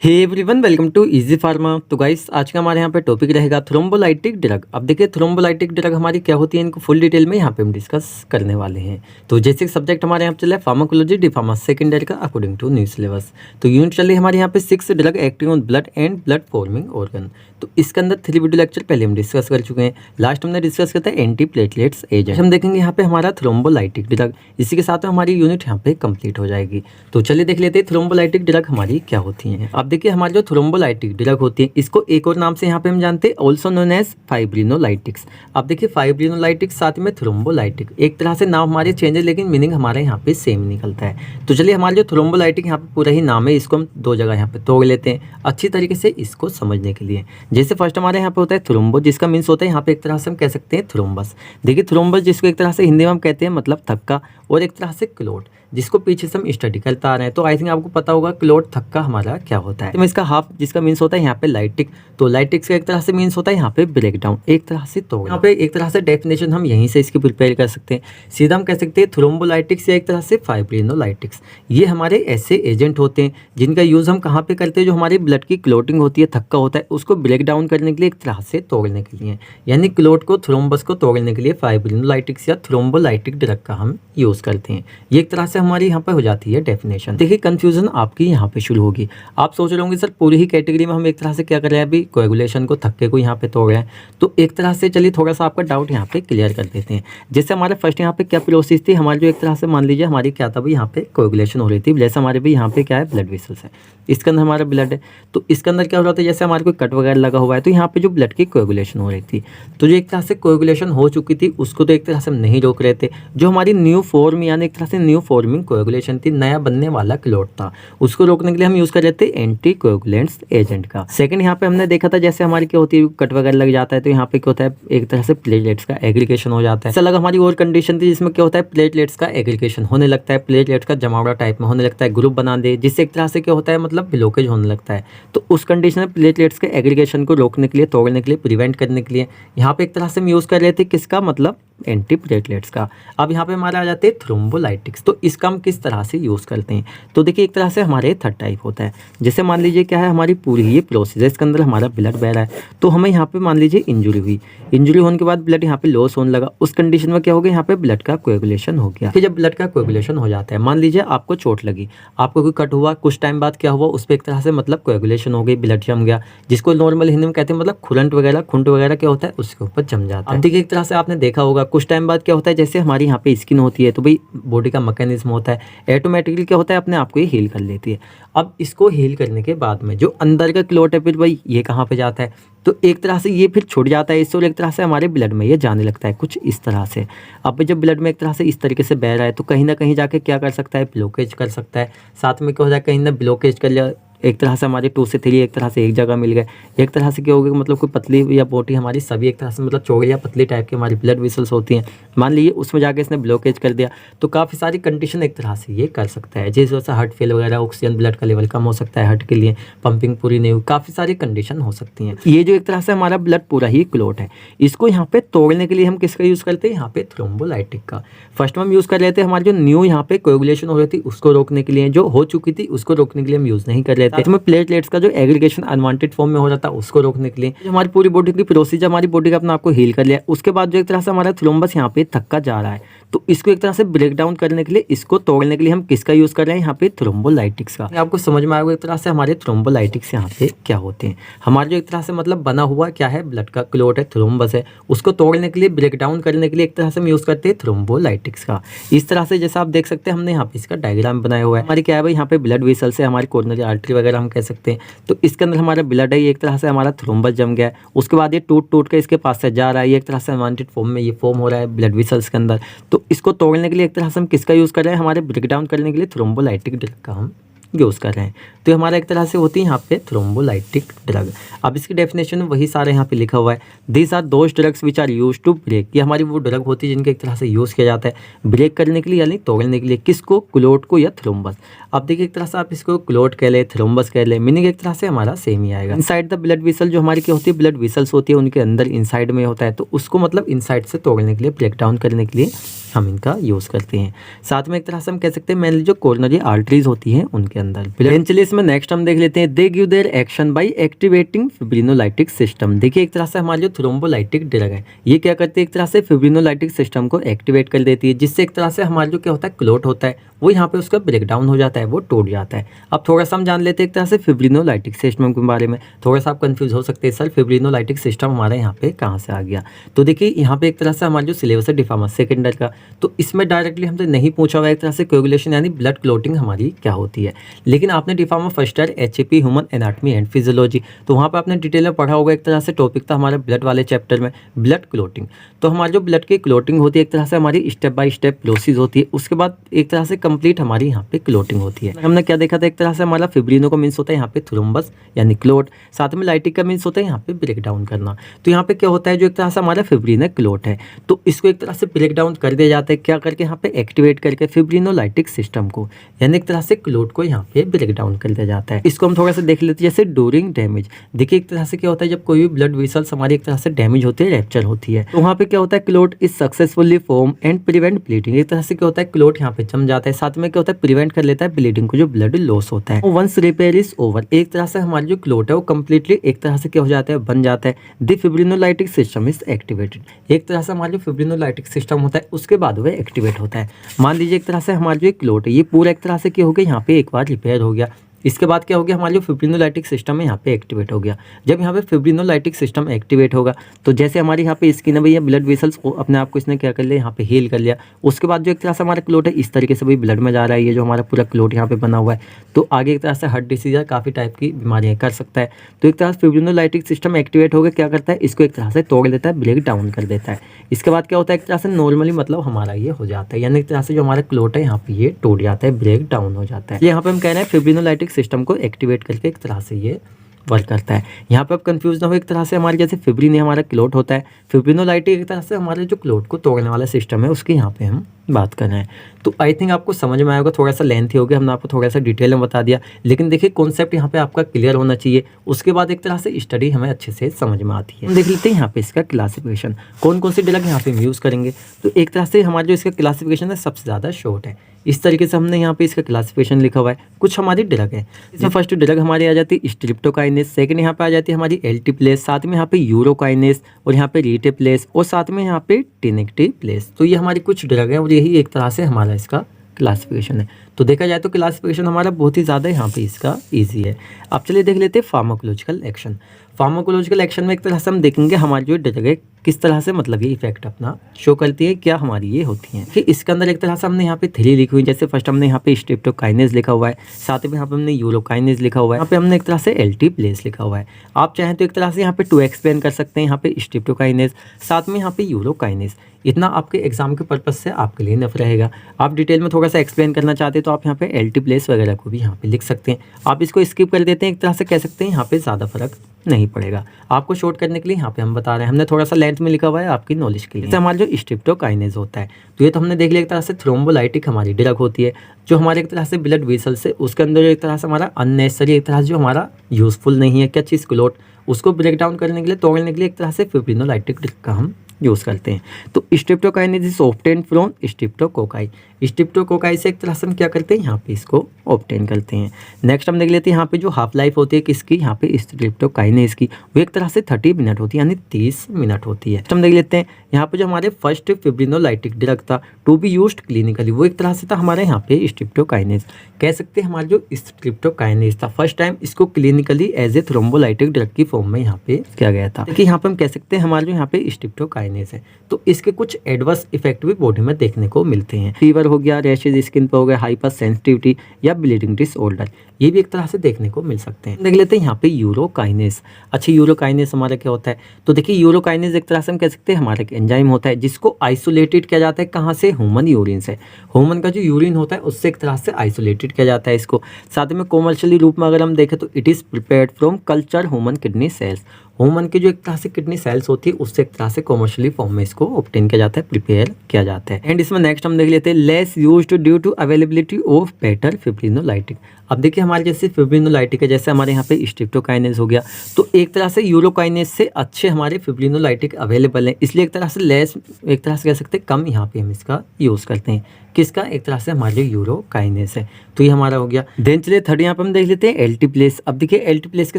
Hey everyone, welcome to easy pharma. तो guys, आज का हमारे यहाँ पे टॉपिक रहेगा थ्रोम्बोलाइटिक ड्रग। अब देखिए, थ्रोम्बोलाइटिक ड्रग हमारी क्या होती है, इनको फुल डिटेल में यहाँ पे हम डिस्कस करने वाले हैं। तो जैसे सब्जेक्ट हमारे यहाँ पे चला है pharmacology D pharma second year का अकॉर्डिंग टू न्यू सिलेबस। तो यूनिट चल रही है हमारे यहाँ पे 6 drug acting on blood and blood forming organ. तो इसके अंदर 3 वीडियो लेक्चर पहले हम डिस्कस कर चुके हैं। लास्ट हमने डिस्कस किया था एंटी प्लेटलेट्स एजेंट। हम देखेंगे यहाँ पे हमारा थ्रोम्बोलाइटिक ड्रग। इसी के साथ में हमारी यूनिट यहाँ पे कंप्लीट हो जाएगी। तो चलिए देख लेते हैं थ्रोम्बोलाइटिक ड्रग हमारी क्या होती हैं। अब देखिए, हमारी जो थ्रोम्बोलाइटिक ड्रग होती है, इसको एक और नाम से यहाँ पे हम जानते हैं, ऑल्सो नोन एज फाइब्रिनोलाइटिक्स। अब देखिए, फाइब्रिनोलाइटिक्स साथ में थ्रोम्बोलाइटिक, एक तरह से नाम हमारे चेंज है लेकिन मीनिंग हमारे यहाँ पे सेम निकलता है। तो चलिए, हमारे जो थ्रोम्बोलाइटिक यहाँ पे पूरा ही नाम है, इसको हम 2 जगह यहाँ पे तोड़ लेते हैं अच्छी तरीके से इसको समझने के लिए। जैसे फर्स्ट हमारे यहाँ पे होता है थ्रोम्बो, जिसका मीन्स होता है यहाँ पे एक तरह से हम कह सकते हैं थ्रोम्बस। देखिए, थ्रोम्बस जिसको एक तरह से हिंदी में हम कहते हैं मतलब थक्का, और एक तरह से क्लोट जिसको पीछे से हम स्टडी करते आ रहे हैं। तो आई थिंक आपको पता होगा क्लोट थक्का हमारा क्या होता है। तो इसका हाफ जिसका मीन्स होता है यहाँ पे लाइटिक, तो लाइटिक्स का एक तरह से मीन्स होता है यहाँ पे ब्रेक डाउन, एक तरह से तोड़। यहाँ पे एक तरह से डेफिनेशन हम यहीं से इसकी प्रिपेयर कर सकते हैं। सीधा हम कह सकते हैं थ्रोम्बोलाइटिक्स या एक तरह से फाइब्रिनोलाइटिक्स, ये हमारे ऐसे एजेंट होते हैं जिनका यूज़ हम कहाँ पे करते हैं, जो हमारी ब्लड की क्लोटिंग होती है, थक्का होता है, उसको ब्रेक डाउन करने के लिए, एक तरह से तोड़ने के लिए। यानी क्लोट को, थ्रोम्बस को तोड़ने के लिए फाइब्रिनोलाइटिक्स या थ्रोम्बोलाइटिक ड्रग का हम यूज़ करते हैं। ये एक तरह से हमारी यहाँ पे हो जाती है डेफिनेशन। देखिए, कंफ्यूजन आपकी यहाँ पे शुरू होगी। आप सोच रहे होंगे सर पूरी ही कैटेगरी में हम एक तरह से क्या कर रहे हैं, अभी कोएगुलेशन को, थक्के को यहाँ पे तोड़ रहे हैं। तो एक तरह से चलिए थोड़ा सा आपका डाउट यहाँ पे क्लियर कर देते हैं। जैसे हमारे फर्स्ट यहाँ पे क्या प्रोसेस थी हमारी, जो एक तरह से मान लीजिए हमारी क्या था भाई, यहाँ पे कोएगुलेशन हो रही थी। जैसे हमारे भी यहाँ पे क्या है, ब्लड वेसल्स है, इसके अंदर हमारा ब्लड है। तो इसके अंदर क्या हो रहा था, जैसे हमारे कोई कट वगैरह लगा हुआ है, तो यहाँ पे जो ब्लड की कोएगुलेशन हो रही थी, तो जो एक तरह से कोएगुलेशन हो चुकी थी उसको तो एक तरह से हम नहीं रोक रहे थे। जो हमारी न्यू फॉर्म यानी एक तरह से न्यू फॉर्मिंग कोएगुलेशन थी, नया बनने वाला क्लोट था, उसको रोकने के लिए हम यूज कर रहे थे एंटी कोएगुलेंट्स एजेंट का। सेकंड यहाँ पे हमने देखा था, जैसे हमारी क्या होती है, कट वगैरह लग जाता है, तो यहाँ पे क्या होता है, एक तरह से प्लेटलेट्स का एग्रीगेशन हो जाता है। ऐसा लगा हमारी और कंडीशन थी जिसमें क्या होता है, प्लेटलेट्स का एग्रीगेशन होने लगता है, प्लेटलेट्स का जमावड़ा टाइप में होने लगता है, ग्रुप बना दे, जिससे एक तरह से क्या होता है, मतलब ब्लॉकेज होने लगता है। तो उस कंडीशन में प्लेटलेट्स के एग्रीगेशन को रोकने के लिए, तोड़ने के लिए, प्रिवेंट करने के लिए यहाँ पे एक तरह से हम यूज कर रहे थे किसका, मतलब एंटी प्लेटलेट्स का। अब यहाँ पे हमारा आ जाते हैं थ्रोम्बोलाइटिक्स। तो इसका हम किस तरह से यूज़ करते हैं, तो देखिए एक तरह से हमारे 3 टाइप होता है। जैसे मान लीजिए क्या है, हमारी पूरी ये प्रोसेस है, इसके अंदर हमारा ब्लड बह रहा है, तो हमें यहाँ पे मान लीजिए इंजरी हुई, इंजरी होने के बाद ब्लड यहाँ पे लॉस होने लगा। उस कंडीशन में क्या हो गया, यहाँ पे ब्लड का कोएगुलेशन हो गया। फिर जब ब्लड का कोएगुलेशन हो जाता है, मान लीजिए आपको चोट लगी, आपको कोई कट हुआ, कुछ टाइम बाद क्या हुआ, उस पर एक तरह से मतलब कोएगुलेशन हो गई, ब्लड जम गया, जिसको नॉर्मल हिंदी में कहते हैं मतलब खुरंट वगैरह, खुंट वगैरह क्या होता है, उसके ऊपर जम जाता है। अब देखिए, एक तरह से आपने देखा होगा कुछ टाइम बाद क्या होता है, जैसे हमारी यहाँ पे स्किन होती है, तो भाई बॉडी का मैकेनिज्म होता है, ऑटोमेटिकली क्या होता है, अपने आप को ये हील कर लेती है। अब इसको हील करने के बाद में जो अंदर का क्लोट है, फिर भाई ये कहाँ पे जाता है, तो एक तरह से ये फिर छूट जाता है इससे, और एक तरह से हमारे ब्लड में ये जाने लगता है कुछ इस तरह से। अब जब ब्लड में एक तरह से इस तरीके से बह रहा है, तो कहीं ना कहीं जाके क्या कर सकता है, ब्लॉकेज कर सकता है। साथ में क्या हो जाए, कहीं ना ब्लॉकेज कर लिया, एक तरह से हमारे 2 से 3 एक तरह से एक जगह मिल गए। एक तरह से क्या हो गया, मतलब कोई पतली या बोटी हमारी सभी एक तरह से मतलब चौड़ी या पतली टाइप की हमारी ब्लड वेसल्स होती हैं, मान लीजिए उसमें जाके इसने ब्लॉकेज कर दिया, तो काफ़ी सारी कंडीशन एक तरह से ये कर सकता है। जैसे वैसे हार्ट फेल वगैरह, ऑक्सीजन ब्लड का लेवल कम हो सकता है हार्ट के लिए, पंपिंग पूरी नहीं हुई, काफ़ी सारी कंडीशन हो सकती हैं। ये जो एक तरह से हमारा ब्लड पूरा ही क्लोट है, इसको यहाँ पे तोड़ने के लिए हम किसका यूज़ करते हैं, यहाँ पे थ्रोम्बोलाइटिक का। फर्स्ट में हम यूज़ कर रहे थे हमारे जो न्यू यहाँ पे कोएगुलेशन हो रही थी उसको रोकने के लिए, जो हो चुकी थी उसको रोकने के लिए हम यूज़ नहीं कर रहे थे। इसमें प्लेटलेट्स का जो एग्रीगेशन अनवांटेड फॉर्म में हो रहा था उसको रोकने के लिए, जो हमारी पूरी बॉडी की प्रोसीजर, हमारी बॉडी का अपने आप को हील कर लिया। उसके बाद जो एक तरह से हमारा थ्रोम्बस यहाँ पे थक्का जा रहा है, तो इसको एक तरह से ब्रेक डाउन करने के लिए, इसको तोड़ने के लिए हम किसका यूज़ कर रहे हैं, यहाँ पे थ्रोम्बोलाइटिक्स का। आपको समझ में आएगा एक तरह से हमारे थ्रोम्बोलाइटिक्स यहाँ पे क्या होते हैं। हमारे जो एक तरह से मतलब बना हुआ क्या है, ब्लड का क्लोट है, थ्रोम्बस है, उसको तोड़ने के लिए, ब्रेक डाउन करने के लिए एक तरह से हम यूज़ करते हैं थ्रोम्बोलाइटिक्स का। इस तरह से जैसा आप देख सकते हैं, हमने यहाँ पे इसका डायग्राम बनाया हुआ है। हमारी क्या है भाई, यहाँ पे ब्लड वेसल्स है, हमारी कोरोनरी आर्टरी वगैरह हम कह सकते हैं। तो इसके अंदर हमारा ब्लड है, ये एक तरह से हमारा थ्रोम्बस जम गया है, उसके बाद ये टूट टूट के इसके पास से जा रहा है, ये एक तरह से अनवांटेड फॉर्म में ये फॉर्म हो रहा है ब्लड वेसल्स के अंदर। तो इसको तोड़ने के लिए एक तरह से हम किसका यूज़ कर रहे हैं, हमारे ब्रेक डाउन करने के लिए थ्रोम्बोलाइटिक ड्रग का हम यूज़ कर रहे हैं। तो हमारा एक तरह से होती है यहाँ पे थ्रोम्बोलाइटिक ड्रग। अब इसकी डेफिनेशन में वही सारे यहाँ पे लिखा हुआ है, these are those drugs which are use to break. ये हमारी वो ड्रग होती है जिनके एक तरह से यूज़ किया जाता है ब्रेक करने के लिए, यानी तोड़ने के लिए, किसको, क्लोट को या थ्रोम्बस। अब देखिए एक तरह से आप इसको क्लोट कह ले, थ्रोम्बस कह ले, मीनिंग एक तरह से हमारा सेम ही आएगा। इनसाइड द ब्लड वेसल, जो हमारी क्या होती है, ब्लड वेसल्स होती है, उनके अंदर इनसाइड में होता है, तो उसको मतलब इनसाइड से तोड़ने के लिए, ब्रेक डाउन करने के लिए हम इनका यूज़ करते हैं। साथ में एक तरह से हम कह सकते हैं मेनली जो कोरोनरी आर्टरीज होती हैं उनके अंदर। चलिए इसमें नेक्स्ट हम देख लेते हैं, they give their action by activating fibrinolytic system. देखिए एक तरह से हमारी जो थ्रोम्बोलाइटिक ड्रग है ये क्या करती है, एक तरह से फिब्रिनोलाइटिक सिस्टम को एक्टिवेट कर देती है, जिससे एक तरह से हमारा जो क्या होता है क्लोट होता है वो यहाँ पे उसका ब्रेक डाउन हो जाता है, वो टूट जाता है। अब थोड़ा सा हम जान लेते हैं एक तरह से फिब्रिनोलाइटिक सिस्टम के बारे में। थोड़ा सा आप कंफ्यूज हो सकते हैं, सर फिब्रिनोलाइटिक सिस्टम हमारे यहाँ पे कहाँ से आ गया। तो देखिए यहाँ पे एक तरह से हमारा जो सिलेबस है डिफार्मा सेकेंड ईयर का, तो इसमें डायरेक्टली हमसे नहीं पूछा हुआ एक तरह से कोएगुलेशन यानी ब्लड क्लोटिंग हमारी क्या होती है। लेकिन आपने D Pharma first year HAP human anatomy and physiology, तो वहाँ पर आपने डिटेल में पढ़ा होगा। एक तरह से टॉपिक था हमारे ब्लड वाले चैप्टर में ब्लड क्लोटिंग। तो हमारी जो ब्लड की क्लोटिंग होती है एक तरह से हमारी स्टेप बाय स्टेप प्रोसेस होती है, उसके बाद एक तरह से कंप्लीट हमारी यहाँ पे क्लोटिंग होती है। हमने क्या देखा था, एक तरह से हमारा फिब्रिनो का मीन्स होता है यहाँ पे थ्रोम्बस यानी क्लोट, साथ में लाइटिक का मीन्स होता है यहाँ पे ब्रेक डाउन करना। तो यहाँ पे क्या होता है, जो एक तरह से हमारा फिब्रिन है क्लोट है, तो इसको एक तरह से ब्रेक डाउन कर दिया जाता है, क्या करके यहाँ पे एक्टिवेट करके फिब्रिनोलाइटिक सिस्टम को, यानी एक तरह से क्लोट को यहाँ पे ब्रेक डाउन कर दिया जाता है। इसको हम थोड़ा सा देख लेते हैं, जैसे ड्यूरिंग डैमेज। देखिए एक तरह से क्या होता है, जब कोई भी ब्लड वेसल्स हमारी एक तरह से डैमेज होती है, रैप्चर होती है, तो वहाँ पे क्या होता है clot is successfully form and prevent bleeding. एक तरह से क्या होता है क्लोट यहाँ पे जम जाता है, साथ में क्या होता है प्रिवेंट कर लेता है ब्लीडिंग को, जो ब्लड लॉस होता है। वंस रिपेयर इज ओवर, एक तरह से हमारी जो क्लोट है वो कंप्लीटली एक तरह से क्या हो जाता है, बन जाता है। The fibrinolytic system is activated, एक तरह से हमारा जो फिब्रिनोलाइटिक सिस्टम होता है उसके बाद वह एक्टिवेट होता है। मान लीजिए एक तरह से हमारा जो क्लोट है ये पूरा एक तरह से क्या हो गया, यहाँ पे एक बार रिपेयर हो गया, इसके बाद क्या हो गया, हमारा जो फिब्रिनोलाइटिक सिस्टम है यहाँ पे एक्टिवेट हो गया। जब यहाँ पे फिब्रिनोलाइटिक सिस्टम एक्टिवेट होगा तो जैसे हमारे यहाँ पे स्किन है भैया, ब्लड वेसल्स को अपने आप को इसने क्या कर लिया, यहाँ पे हील कर लिया। उसके बाद जो एक तरह से हमारा क्लोट है इस तरीके से भाई ब्लड में जा रहा है, ये जो हमारा पूरा क्लोट यहाँ पे बना हुआ है, तो आगे एक तरह से हार्ट डिसीज या काफ़ी टाइप की बीमारियाँ कर सकता है। तो एक तरह से फिब्रिनोलाइटिक सिस्टम एक्टिवेट होकर क्या करता है, इसको एक तरह से तोड़ देता है, ब्रेक डाउन कर देता है। इसके बाद क्या होता है, एक तरह से नॉर्मली मतलब हमारा ये हो जाता है, यानी एक तरह से जो हमारा क्लोट है यहाँ पे ये टूट जाता है, ब्रेक डाउन हो जाता है। यहाँ पे हम कह रहे हैं फिब्रिनोलाइटिक सिस्टम को एक्टिवेट करके एक तरह से ये वर्क करता है। यहाँ पे आप कंफ्यूज ना हो, एक तरह से हमारे जैसे फिब्रिन हमारा क्लोट होता है, फिब्रिनोलाइटिक एक तरह से हमारे जो क्लोट को तोड़ने वाला सिस्टम है उसकी यहाँ पे हम बात कर रहे हैं। तो आई थिंक आपको समझ में आएगा, थोड़ा सा लेंथी हो गया, हमने आपको थोड़ा सा डिटेल में बता दिया, लेकिन देखिए कॉन्सेप्ट यहाँ पे आपका क्लियर होना चाहिए, उसके बाद एक तरह से स्टडी हमें अच्छे से समझ में आती है। देख लेते हैं यहाँ पे इसका क्लासिफिकेशन, कौन कौन सी ड्रग यहाँ पे हम यूज़ करेंगे। तो एक तरह से हमारा जो इसका क्लासिफिकेशन है सबसे ज़्यादा शॉर्ट है, इस तरीके से हमने यहाँ पे इसका क्लासिफिकेशन लिखा हुआ है। कुछ हमारी ड्रग है, इसमें फर्स्ट ड्रग हमारी आ जाती है स्ट्रिप्टोकाइनेस, सेकंड यहाँ पे आ जाती है हमारी एल्टीप्लेस, साथ में यहाँ पे यूरोकाइनेस और यहाँ पे रीटेप्लेस और साथ में यहाँ पे टेनेक्टेप्लेस। तो ये हमारी कुछ ड्रग है और यही एक तरह से हमारा इसका क्लासिफिकेशन है। तो देखा जाए तो क्लासिफिकेशन हमारा बहुत ही ज़्यादा यहाँ पे इसका इजी है। अब चलिए देख लेते हैं फार्माकोलॉजिकल एक्शन। फार्माकोलॉजिकल एक्शन में एक तरह से हम देखेंगे हमारी जो ड्रग है किस तरह से मतलब ये इफेक्ट अपना शो करती है, क्या हमारी ये होती है। फिर इसके अंदर एक तरह से हमने यहाँ पे 3 लिखी हुई, जैसे फर्स्ट हमने यहाँ पे स्ट्रिप्टोकाइनेस लिखा हुआ है, साथ में यहाँ पे हमने यूरोकाइनेस लिखा हुआ है, यहाँ पे हमने एक तरह से एल्टीप्लेस लिखा हुआ है। आप चाहें तो एक तरह से यहाँ पे 2 एक्सप्लेन कर सकते हैं, यहाँ पे स्ट्रिप्टोकाइनेस साथ में यहाँ पे यूरोकाइनेस। इतना आपके एग्जाम के पर्पज से आपके लिए इनफ रहेगा। आप डिटेल में थोड़ा सा एक्सप्लेन करना चाहते हैं तो आप यहाँ पे एल्टीप्लेस वगैरह को भी यहाँ पे लिख सकते हैं। आप इसको स्किप कर देते हैं, एक तरह से कह सकते हैं यहाँ पे ज़्यादा फर्क नहीं पड़ेगा। आपको शॉर्ट करने के लिए यहाँ पे हम बता रहे हैं, हमने थोड़ा सा लेंथ में लिखा हुआ है आपकी नॉलेज के लिए। जैसे हमारा जो स्ट्रिप्टोकाइनेस होता है तो ये तो हमने देख लिया एक तरह से थ्रोम्बोलाइटिक हमारी ड्रग होती है, जो हमारे एक तरह से ब्लड वेसल से उसके अंदर एक तरह से हमारा अननेसेसरी एक तरह से जो हमारा यूजफुल नहीं है क्या चीज़ क्लोट, उसको ब्रेक डाउन करने के लिए तोड़ने के लिए एक तरह से फिब्रिनोलाइटिक ड्रग का हम यूज़ करते हैं। तो स्ट्रिप्टोकाइनेस इज ऑब्टेन्ड फ्रॉम स्ट्रिप्टोकोकाई, स्ट्रिप्टोकोकाई से एक तरह से हम क्या करते हैं यहाँ पे इसको ऑब्टेन करते हैं। नेक्स्ट हम देख लेते हैं यहाँ पे जो हाफ लाइफ होती है किसकी, यहाँ पे स्ट्रिप्टोकाइनेस की, वो एक तरह से 30 मिनट होती है, यानी 30 मिनट होती है। हम देख लेते हैं यहाँ पे जो हमारे फर्स्ट फिब्रिनोलाइटिक ड्रग था टू बी यूज्ड क्लिनिकली, वो एक तरह से था हमारे यहाँ पे स्ट्रिप्टोकाइनेस। कह सकते हैं हमारा जो स्ट्रिप्टोकाइनेस था फर्स्ट टाइम इसको clinically as a thrombolytic drug की फॉर्म में यहाँ पे किया गया था। देखिए यहाँ पे हम कह सकते हैं हमारा जो यहाँ पे स्ट्रिप्टोकाइनेस है तो इसके कुछ एडवर्स इफेक्ट भी बॉडी में देखने को मिलते हैं। फीवर हो गया, रैशेज स्किन पे हो गया, हाइपर सेंसिटिविटी या ब्लीडिंग डिसऑर्डर, ये भी एक तरह से देखने को मिल सकते हैं। देख लेते हैं यहाँ पे यूरोकाइनेस। अच्छा यूरोकाइनेस हमारा क्या होता है, तो देखिए यूरोकाइनेस एक तरह से हम कह सकते हैं हमारा एक एंजाइम होता है जिसको आइसोलेटेड किया जाता है कहाँ से, ह्यूमन यूरिन से। ह्यूमन का जो यूरिन होता है उससे एक तरह से आइसोलेटेड किया जाता है इसको। साथ में कॉमर्शियली रूप में अगर हम देखें तो it is prepared from culture human kidney cells, human की जो एक तरह से किडनी सेल्स होती है उससे एक तरह से कॉमर्शियली फॉर्म में इसको ऑब्टेन किया जाता है, प्रिपेयर किया जाता है। एंड इसमें नेक्स्ट हम देख लेते हैं less used due to availability of better fibrinolytic. अब देखिए हमारे जैसे फिब्रिनोलाइटिक है, जैसे हमारे यहाँ पे स्ट्रिप्टोकाइनेज हो गया, तो एक तरह से यूरोकाइनेज से अच्छे हमारे फिब्रिनोलाइटिक अवेलेबल हैं, इसलिए एक तरह से लेस, एक तरह से कह सकते हैं कम यहाँ पे हम इसका यूज़ करते हैं। किसका? एक तरह से हमारे जो यूरोकाइनेज है। तो ये हमारा हो गया। देन चलिए थर्ड यहाँ पे हम देख लेते हैं एल्टीप्लेस। अब देखिए एल्टीप्लेस के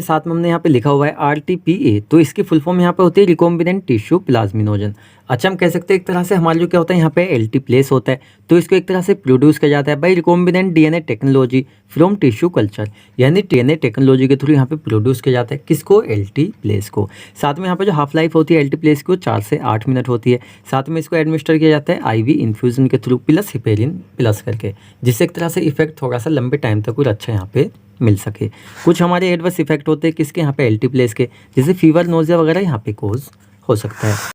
साथ में हमने यहाँ पे लिखा हुआ है RTPA, तो इसकी फुल फॉर्म यहाँ पे होती है रिकॉम्बिनेंट टिश्यू प्लाज्मिनोजन। अच्छा, हम कह सकते हैं एक तरह से हमारा जो क्या होता है यहाँ पे एल्टीप्लेस होता है, तो इसको एक तरह से प्रोड्यूस किया जाता है by recombinant DNA technology from tissue culture, यानी DNA टेक्नोलॉजी के थ्रू यहाँ पे प्रोड्यूस किया जाता है। किसको? एल्टीप्लेस को। साथ में यहाँ पे जो हाफ लाइफ होती है एल्टीप्लेस की वो 4 से 8 मिनट होती है। साथ में इसको एडमिनिस्टर किया जाता है IV इन्फ्यूजन के थ्रू प्लस हिपेरिन प्लस करके, जिससे एक तरह से इफेक्ट थोड़ा सा लंबे टाइम तक और अच्छा यहाँ पे मिल सके। कुछ हमारे एडवर्स इफेक्ट होते हैं किसके? यहाँ पे एल्टीप्लेस के, जैसे फीवर, नोजिया वगैरह यहाँ पे कोज हो सकता है।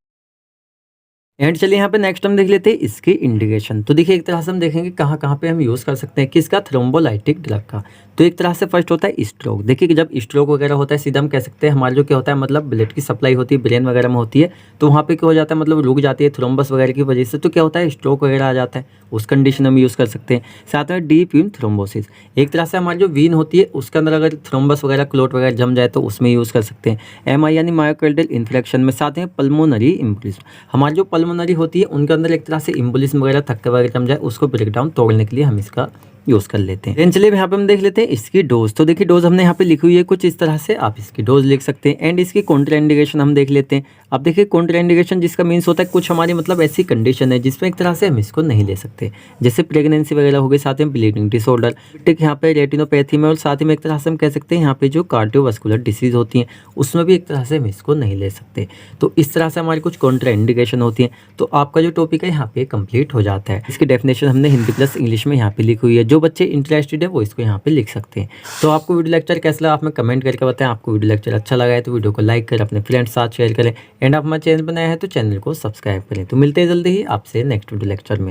एंड चलिए यहाँ पे नेक्स्ट हम देख लेते हैं इसकी इंडिकेशन। तो देखिए एक तरह से हम देखेंगे कहाँ कहाँ पे हम यूज़ कर सकते हैं किसका? थ्रोम्बोलाइटिक ड्रग का। तो एक तरह से फर्स्ट होता है स्ट्रोक। देखिए कि जब स्ट्रोक वगैरह होता है, सीधा हम कह सकते हैं हमारा जो क्या होता है, मतलब ब्लड की सप्लाई होती है ब्रेन वगैरह में होती है, तो वहाँ पे क्या हो जाता है, मतलब रुक जाती है थ्रोम्बस वगैरह की वजह से, तो क्या होता है स्ट्रोक वगैरह आ जाता है, उस कंडीशन हम यूज़ कर सकते हैं। साथ में डीप वेन थ्रोम्बोसिस, एक तरह से हमारी जो वीन होती है उसके अंदर अगर थ्रोम्बस वगैरह क्लोट वगैरह जम जाए तो उसमें यूज़ कर सकते हैं। MI यानी मायोकार्डियल इन्फ्लेक्शन में। साथ में पल्मोनरी इम्बोलिज्म, हमारी जो पल्मोनरी होती है उनके अंदर एक तरह से इम्बोलिज्म वगैरह थक्के वगैरह जम जाए, उसको ब्रेकडाउन तोड़ने के लिए हम इसका यूज़ कर लेते हैं। देन चलिए यहाँ पे हम देख लेते हैं इसकी डोज। तो देखिए डोज हमने यहाँ पे लिखी हुई है कुछ इस तरह से, आप इसकी डोज लिख सकते हैं। एंड इसकी कॉन्ट्राइंडिकेशन हम देख लेते हैं। अब देखिए कॉन्ट्राइंडिकेशन जिसका मीन्स होता है कुछ हमारी मतलब ऐसी कंडीशन है जिसमें एक तरह से हम इसको नहीं ले सकते, जैसे प्रेगनेंसी वगैरह हो गई, साथ में ब्लीडिंग डिसऑर्डर, ठीक यहाँ पे रेटिनोपैथी में, और साथ में एक तरह से हम कह सकते हैं यहाँ पे जो कार्डियोवास्कुलर डिसीज होती हैं उसमें भी एक तरह से हम इसको नहीं ले सकते। तो इस तरह से हमारी कुछ कॉन्ट्राइंडिकेशन होती हैं। तो आपका जो टॉपिक है यहाँ पे कंप्लीट हो जाता है। इसकी डेफिनेशन हमने हिंदी प्लस इंग्लिश में यहाँ पे लिखी हुई है, जो बच्चे इंटरेस्टेड है वो इसको यहाँ पे लिख सकते हैं। तो आपको वीडियो लेक्चर कैसा लगा आप में कमेंट करके बताएं। आपको वीडियो लेक्चर अच्छा लगा है तो वीडियो को लाइक करें, अपने फ्रेंड्स साथ शेयर करें, एंड आप हमारे चैनल बनाया है तो चैनल को सब्सक्राइब करें। तो मिलते हैं जल्दी ही आपसे नेक्स्ट वीडियो लेक्चर में।